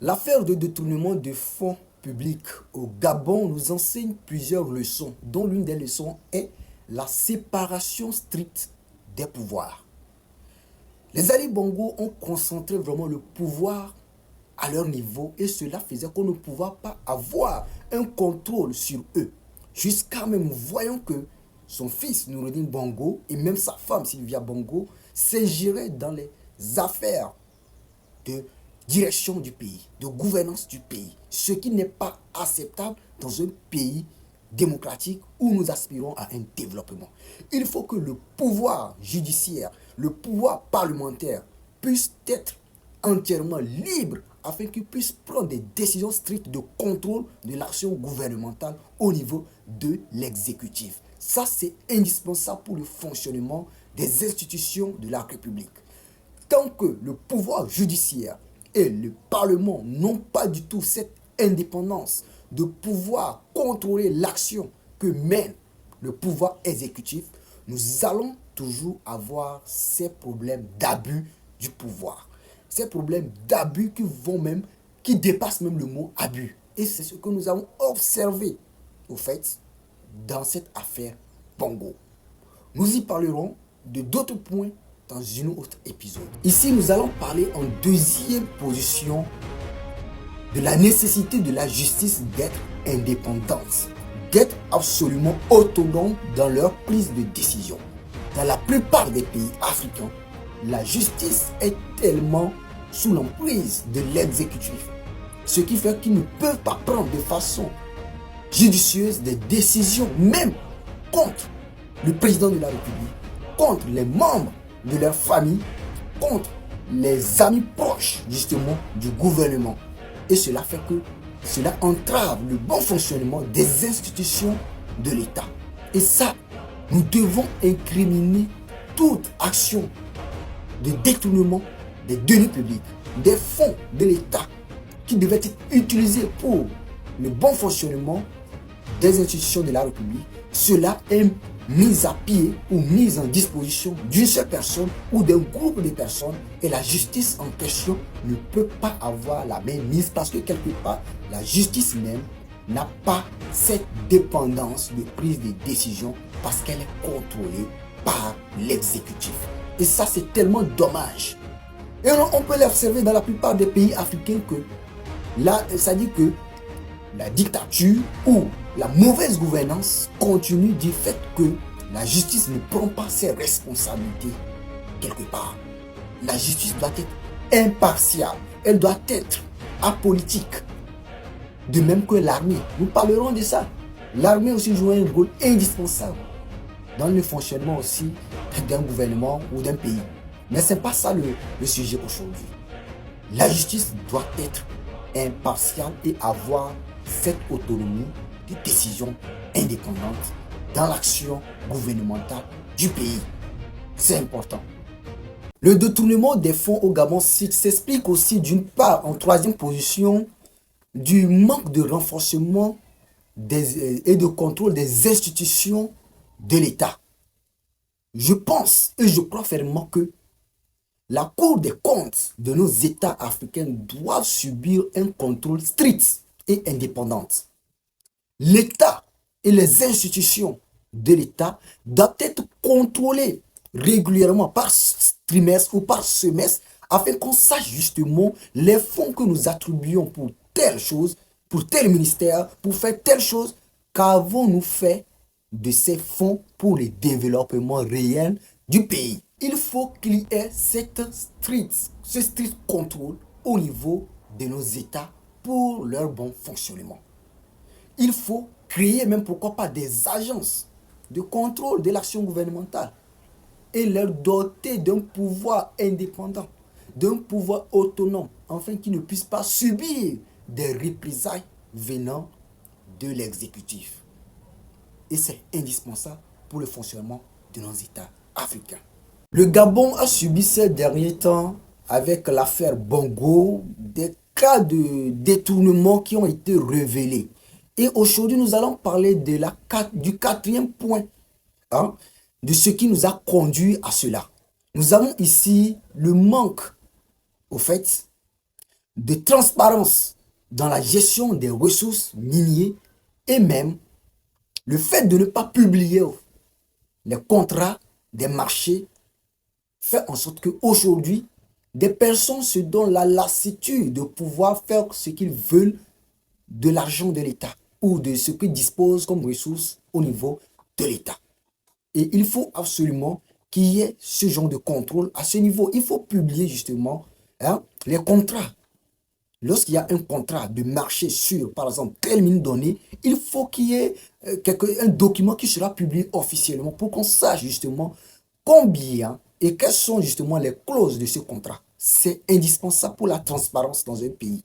L'affaire de détournement de fonds publics au Gabon nous enseigne plusieurs leçons, dont l'une des leçons est la séparation stricte des pouvoirs. Les Ali Bongo ont concentré vraiment le pouvoir à leur niveau et cela faisait qu'on ne pouvait pas avoir un contrôle sur eux. Jusqu'à même voyant que son fils Noureddin Bongo et même sa femme Sylvia Bongo s'ingéraient dans les affaires de direction du pays, de gouvernance du pays, ce qui n'est pas acceptable dans un pays démocratique où nous aspirons à un développement. Il faut que le pouvoir judiciaire, le pouvoir parlementaire puisse être entièrement libre afin qu'il puisse prendre des décisions strictes de contrôle de l'action gouvernementale au niveau de l'exécutif. Ça, c'est indispensable pour le fonctionnement des institutions de la République. Tant que le pouvoir judiciaire et le Parlement n'ont pas du tout cette indépendance de pouvoir contrôler l'action que mène le pouvoir exécutif, nous allons toujours avoir ces problèmes d'abus du pouvoir. Ces problèmes d'abus qui dépassent même le mot abus. Et c'est ce que nous avons observé, au fait, dans cette affaire Bongo. Nous y parlerons de d'autres points dans un autre épisode. Ici, nous allons parler en deuxième position de la nécessité de la justice d'être indépendante, d'être absolument autonome dans leur prise de décision. Dans la plupart des pays africains, la justice est tellement sous l'emprise de l'exécutif, ce qui fait qu'ils ne peuvent pas prendre de façon judicieuse des décisions, même contre le président de la République, contre les membres de leur famille, contre les amis proches justement du gouvernement. Et cela fait que cela entrave le bon fonctionnement des institutions de l'État. Et ça, nous devons incriminer toute action de détournement des deniers publics, des fonds de l'État qui devaient être utilisés pour le bon fonctionnement des institutions de la République. Cela est mise à pied ou mise en disposition d'une seule personne ou d'un groupe de personnes et la justice en question ne peut pas avoir la main mise parce que quelque part, la justice même n'a pas cette dépendance de prise de décision parce qu'elle est contrôlée par l'exécutif. Et ça, c'est tellement dommage. Et on peut l'observer dans la plupart des pays africains que là, ça dit que la dictature ou la mauvaise gouvernance continue du fait que la justice ne prend pas ses responsabilités quelque part. La justice doit être impartiale, elle doit être apolitique. De même que l'armée, nous parlerons de ça. L'armée aussi joue un rôle indispensable dans le fonctionnement aussi d'un gouvernement ou d'un pays. Mais ce n'est pas ça le sujet aujourd'hui. La justice doit être impartiale et avoir cette autonomie de décision indépendante dans l'action gouvernementale du pays. C'est important. Le détournement des fonds au Gabon s'explique aussi d'une part en troisième position du manque de renforcement et de contrôle des institutions de l'État. Je pense et je crois fermement que la Cour des comptes de nos États africains doit subir un contrôle strict et indépendant. L'État et les institutions de l'État doivent être contrôlés régulièrement par trimestre ou par semestre afin qu'on sache justement les fonds que nous attribuons pour telle chose, pour tel ministère, pour faire telle chose, qu'avons-nous fait de ces fonds pour le développement réel du pays. Il faut qu'il y ait ce strict contrôle au niveau de nos États pour leur bon fonctionnement. Il faut créer même pourquoi pas des agences de contrôle de l'action gouvernementale et leur doter d'un pouvoir indépendant, d'un pouvoir autonome, afin qu'ils ne puissent pas subir des représailles venant de l'exécutif. Et c'est indispensable pour le fonctionnement de nos États africains. Le Gabon a subi ces derniers temps, avec l'affaire Bongo, des cas de détournement qui ont été révélés. Et aujourd'hui, nous allons parler du quatrième point, de ce qui nous a conduit à cela. Nous avons ici le manque, au fait, de transparence dans la gestion des ressources minières et même le fait de ne pas publier les contrats des marchés fait en sorte qu'aujourd'hui, des personnes se donnent la lassitude de pouvoir faire ce qu'ils veulent de l'argent de l'État ou de ce qu'ils disposent comme ressources au niveau de l'État. Et il faut absolument qu'il y ait ce genre de contrôle à ce niveau. Il faut publier justement les contrats. Lorsqu'il y a un contrat de marché sur, par exemple, telle mine donnée, il faut qu'il y ait un document qui sera publié officiellement pour qu'on sache justement combien et quelles sont justement les clauses de ce contrat. C'est indispensable pour la transparence dans un pays.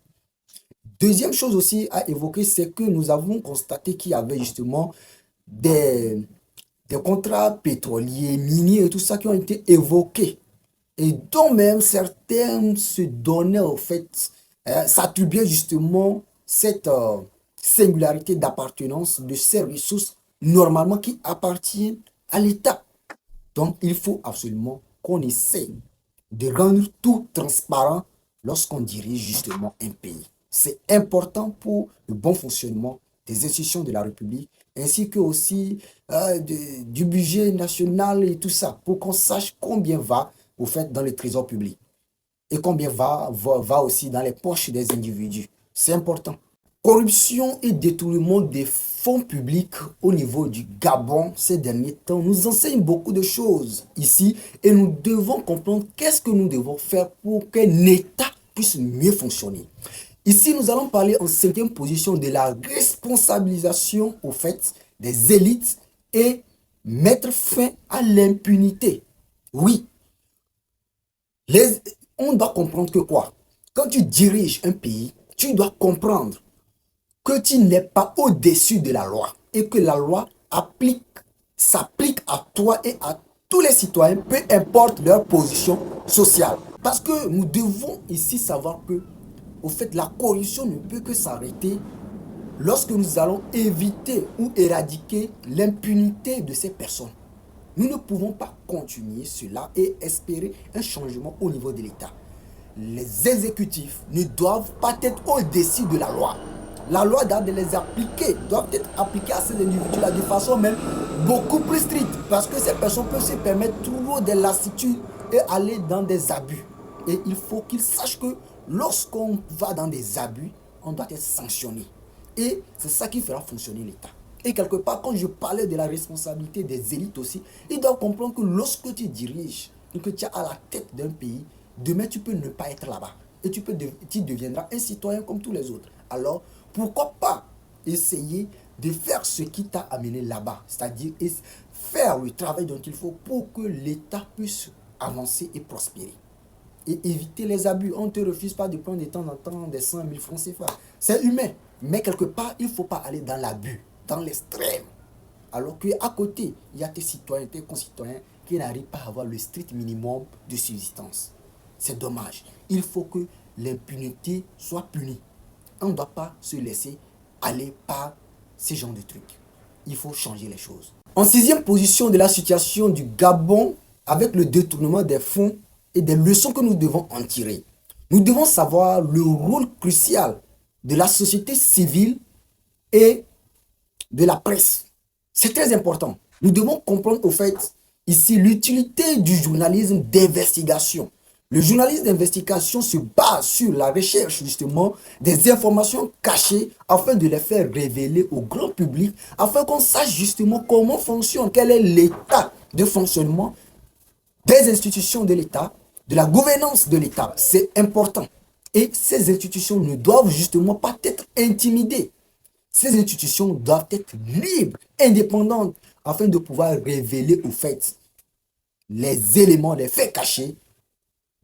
Deuxième chose aussi à évoquer, c'est que nous avons constaté qu'il y avait justement des, des contrats pétroliers, miniers et tout ça qui ont été évoqués et dont même certains se donnaient au fait, s'attribuaient justement cette singularité d'appartenance de ces ressources normalement qui appartiennent à l'État. Donc il faut absolument qu'on essaie de rendre tout transparent lorsqu'on dirige justement un pays. C'est important pour le bon fonctionnement des institutions de la République ainsi que aussi du budget national et tout ça pour qu'on sache combien va au fait dans le trésor public et combien va aussi dans les poches des individus. C'est important. Corruption et détournement des fonds publics au niveau du Gabon ces derniers temps nous enseigne beaucoup de choses ici et nous devons comprendre qu'est-ce que nous devons faire pour qu'un État puisse mieux fonctionner. Ici, nous allons parler en cinquième position de la responsabilisation au fait des élites et mettre fin à l'impunité. Oui, on doit comprendre que quoi? Quand tu diriges un pays, tu dois comprendre que tu n'es pas au-dessus de la loi et que la loi s'applique à toi et à tous les citoyens, peu importe leur position sociale. Parce que nous devons ici savoir que, au fait, la corruption ne peut que s'arrêter lorsque nous allons éviter ou éradiquer l'impunité de ces personnes. Nous ne pouvons pas continuer cela et espérer un changement au niveau de l'État. Les exécutifs ne doivent pas être au-dessus de la loi. La loi doit les appliquer, doivent être appliquées à ces individus-là de façon même beaucoup plus stricte. Parce que ces personnes peuvent se permettre toujours des lassitudes et aller dans des abus. Et il faut qu'ils sachent que lorsqu'on va dans des abus, on doit être sanctionné. Et c'est ça qui fera fonctionner l'État. Et quelque part, quand je parlais de la responsabilité des élites aussi, ils doivent comprendre que lorsque tu diriges et que tu es à la tête d'un pays, demain tu peux ne pas être là-bas. Et tu deviendras un citoyen comme tous les autres. Alors, pourquoi pas essayer de faire ce qui t'a amené là-bas, c'est-à-dire faire le travail dont il faut pour que l'État puisse avancer et prospérer. Et éviter les abus. On ne te refuse pas de prendre de temps en temps des 100 000 francs CFA. C'est humain. Mais quelque part, il ne faut pas aller dans l'abus, dans l'extrême. Alors qu'à côté, il y a tes citoyens, tes concitoyens qui n'arrivent pas à avoir le strict minimum de subsistance. C'est dommage. Il faut que l'impunité soit punie. On ne doit pas se laisser aller par ces genres de trucs. Il faut changer les choses. En sixième position de la situation du Gabon, avec le détournement des fonds et des leçons que nous devons en tirer. Nous devons savoir le rôle crucial de la société civile et de la presse. C'est très important. Nous devons comprendre au fait ici l'utilité du journalisme d'investigation. Le journalisme d'investigation se base sur la recherche justement des informations cachées afin de les faire révéler au grand public, afin qu'on sache justement comment fonctionne, quel est l'état de fonctionnement des institutions de l'État, de la gouvernance de l'État. C'est important. Et ces institutions ne doivent justement pas être intimidées. Ces institutions doivent être libres, indépendantes, afin de pouvoir révéler au fait les éléments, les faits cachés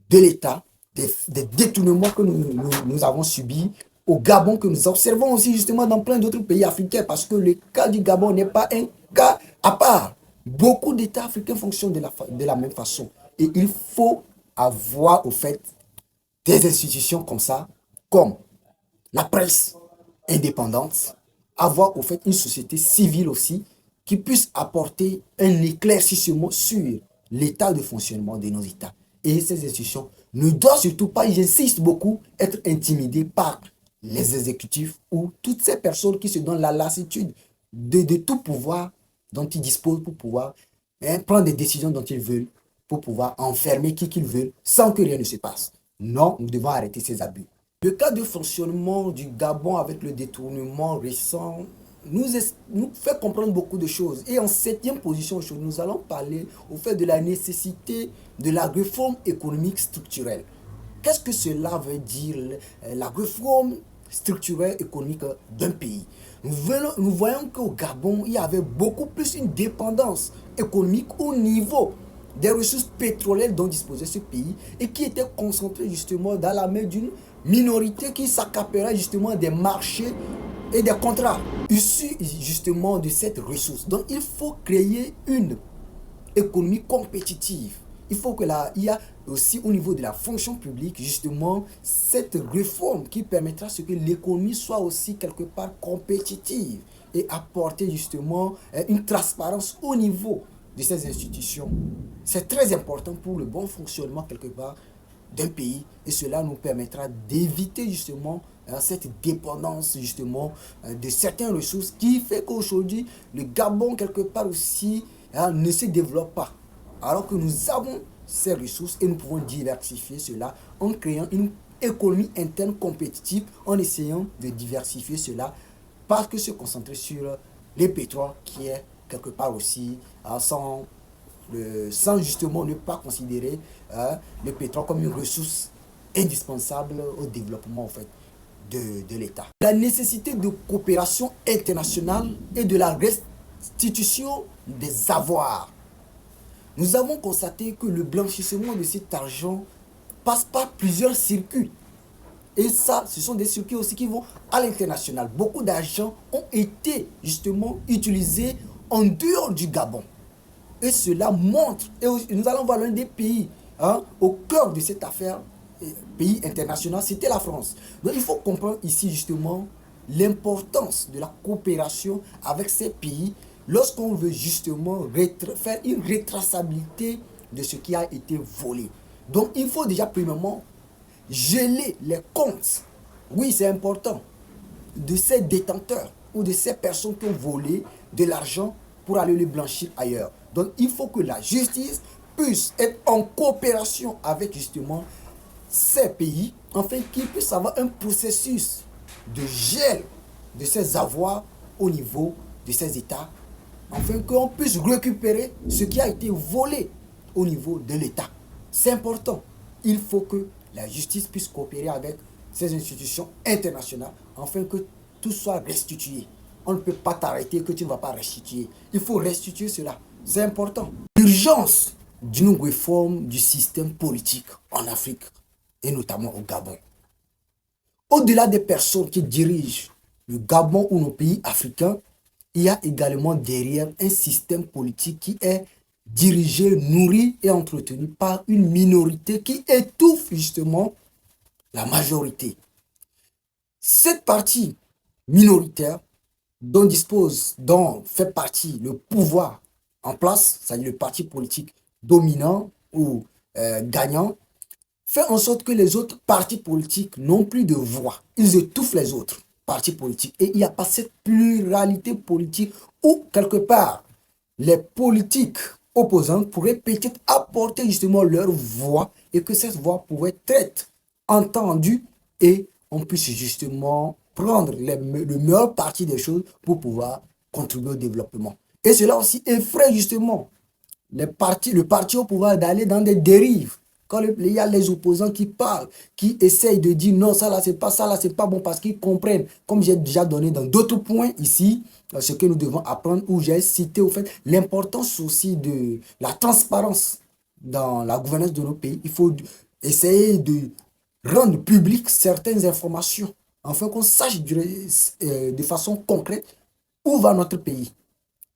de l'État, des détournements que nous avons subis au Gabon, que nous observons aussi justement dans plein d'autres pays africains, parce que le cas du Gabon n'est pas un cas à part. Beaucoup d'États africains fonctionnent de la même façon. Et il faut avoir au fait des institutions comme ça, comme la presse indépendante, avoir au fait une société civile aussi qui puisse apporter un éclaircissement sur l'état de fonctionnement de nos États. Et ces institutions ne doit surtout pas, j'insiste beaucoup, être intimidé par les exécutifs ou toutes ces personnes qui se donnent la lassitude de tout pouvoir dont ils disposent pour pouvoir prendre des décisions dont ils veulent, pour pouvoir enfermer qui qu'ils veulent sans que rien ne se passe. Non, nous devons arrêter ces abus. Le cas de fonctionnement du Gabon avec le détournement récent nous fait comprendre beaucoup de choses. Et en septième position, nous allons parler au fait de la nécessité de la réforme économique structurelle. Qu'est-ce que cela veut dire, la réforme structurelle économique d'un pays? Nous voyons qu'au Gabon, il y avait beaucoup plus une dépendance économique au niveau des ressources pétrolières dont disposait ce pays et qui était concentrée justement dans la main d'une minorité qui s'accaparait justement des marchés et des contrats issus justement de cette ressource. Donc il faut créer une économie compétitive. Il faut que il y a aussi au niveau de la fonction publique justement cette réforme qui permettra ce que l'économie soit aussi quelque part compétitive et apporter justement une transparence au niveau de ces institutions. C'est très important pour le bon fonctionnement quelque part d'un pays et cela nous permettra d'éviter justement cette dépendance justement de certaines ressources qui fait qu'aujourd'hui le Gabon quelque part aussi ne se développe pas alors que nous avons ces ressources et nous pouvons diversifier cela en créant une économie interne compétitive en essayant de diversifier cela parce que se concentrer sur les pétroles qui est quelque part aussi sans justement ne pas considérer le pétrole comme une ressource indispensable au développement en fait, de l'État. La nécessité de coopération internationale et de la restitution des avoirs. Nous avons constaté que le blanchissement de cet argent passe par plusieurs circuits. Et ça, ce sont des circuits aussi qui vont à l'international. Beaucoup d'argent ont été justement utilisés en dehors du Gabon. Et cela montre, et nous allons voir l'un des pays au cœur de cette affaire, pays international, c'était la France. Donc il faut comprendre ici justement l'importance de la coopération avec ces pays lorsqu'on veut justement faire une retraçabilité de ce qui a été volé. Donc il faut déjà premièrement geler les comptes. Oui, c'est important. De ces détenteurs ou de ces personnes qui ont volé de l'argent pour aller le blanchir ailleurs. Donc il faut que la justice puisse être en coopération avec justement ces pays, afin qu'ils puissent avoir un processus de gel de ces avoirs au niveau de ces États, afin qu'on puisse récupérer ce qui a été volé au niveau de l'État. C'est important. Il faut que la justice puisse coopérer avec ces institutions internationales, afin que tout soit restitué. On ne peut pas t'arrêter que tu ne vas pas restituer. Il faut restituer cela. C'est important. L'urgence d'une réforme du système politique en Afrique et notamment au Gabon. Au-delà des personnes qui dirigent le Gabon ou nos pays africains, il y a également derrière un système politique qui est dirigé, nourri et entretenu par une minorité qui étouffe justement la majorité. Cette partie minoritaire dont fait partie le pouvoir en place, c'est-à-dire le parti politique dominant ou gagnant, fait en sorte que les autres partis politiques n'ont plus de voix. Ils étouffent les autres partis politiques. Et il n'y a pas cette pluralité politique où, quelque part, les politiques opposantes pourraient peut-être apporter justement leur voix et que cette voix pourrait être entendue et on puisse justement prendre le meilleur parti des choses pour pouvoir contribuer au développement. Et cela aussi effraie justement le parti au pouvoir d'aller dans des dérives. Quand il y a les opposants qui parlent, qui essayent de dire non, ça là, c'est pas ça là, c'est pas bon parce qu'ils comprennent, comme j'ai déjà donné dans d'autres points ici, ce que nous devons apprendre, où j'ai cité au fait l'importance aussi de la transparence dans la gouvernance de nos pays. Il faut essayer de rendre publiques certaines informations, afin qu'on sache de façon concrète où va notre pays.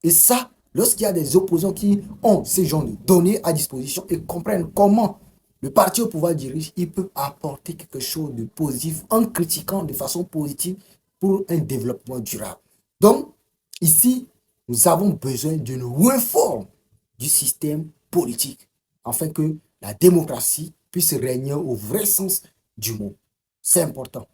Et ça, lorsqu'il y a des opposants qui ont ces genre de données à disposition et comprennent comment le parti au pouvoir dirige, il peut apporter quelque chose de positif en critiquant de façon positive pour un développement durable. Donc, ici, nous avons besoin d'une réforme du système politique afin que la démocratie puisse régner au vrai sens du mot. C'est important.